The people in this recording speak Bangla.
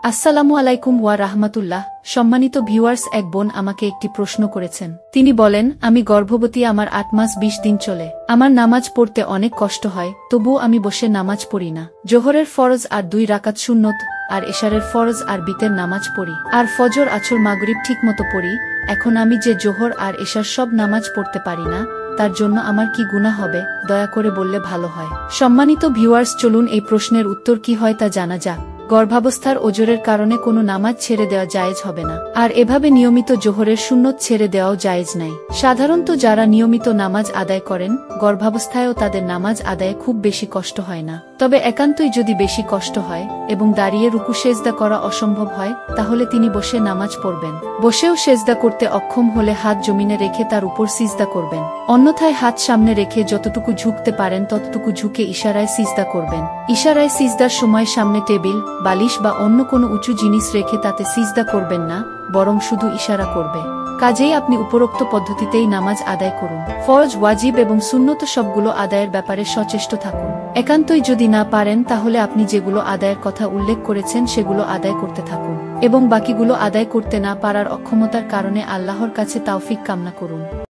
আসসালামু আলাইকুম ওয়া রাহমাতুল্লাহ। সম্মানিত ভিউয়ার্স, এক বোন আমাকে একটি প্রশ্ন করেছেন। তিনি বলেন, আমি গর্ভবতী, আমার 8 মাস 20 দিন চলে। আমার নামাজ পড়তে অনেক কষ্ট হয়, তবুও আমি বসে নামাজ পড়ি না। জোহরের ফরজ আর 2 রাকাত সুন্নত, আর এশারের ফরজ আর বিতের নামাজ পড়ি, আর ফজর আসর মাগরিব ঠিকমতো পড়ি। এখন আমি যে জোহর আর এশার সব নামাজ পড়তে পারি না, তার জন্য আমার কি গুনাহ হবে? দয়া করে বললে ভালো হয়। সম্মানিত ভিউয়ার্স, চলুন এই প্রশ্নের উত্তর কি হয় তা জানা যাক। গর্ভাবস্থার ওজরের কারণে কোনো নামাজ ছেড়ে দেওয়া জায়েজ হবে না, আর এভাবে নিয়মিত জোহরের সুন্নত ছেড়ে দেওয়াও জায়েজ নাই। সাধারণত যারা নিয়মিত নামাজ আদায় করেন, গর্ভাবস্থায়ও তাদের নামাজ আদায়ে খুব বেশি কষ্ট হয় না। তবে একান্তই যদি বেশি কষ্ট হয় এবং দাঁড়িয়ে রুকু সেজদা করা অসম্ভব হয়, তাহলে তিনি বসে নামাজ পড়বেন। বসেও সেজদা করতে অক্ষম হলে হাত জমিনে রেখে তার উপর সিজদা করবেন। অন্যথায় হাত সামনে রেখে যতটুকু ঝুঁকতে পারেন ততটুকু ঝুঁকে ইশারায় সিজদা করবেন। ইশারায় সিজদার সময় সামনে টেবিল, বালিশ বা অন্য কোনো উঁচু জিনিস রেখে তাতে সিজদা করবেন না, বরং শুধু ইশারা করবে। কাজেই আপনি উপরোক্ত পদ্ধতিতেই নামাজ আদায় করুন। ফরজ, ওয়াজিব এবং সুন্নত সবগুলো আদায়ের ব্যাপারে সচেষ্ট থাকুন। একান্তই যদি না পারেন, তাহলে আপনি যেগুলো আদায়ের কথা উল্লেখ করেছেন সেগুলো আদায় করতে থাকুন, এবং বাকিগুলো আদায় করতে না পারার অক্ষমতার কারণে আল্লাহর কাছে তাওফিক কামনা করুন।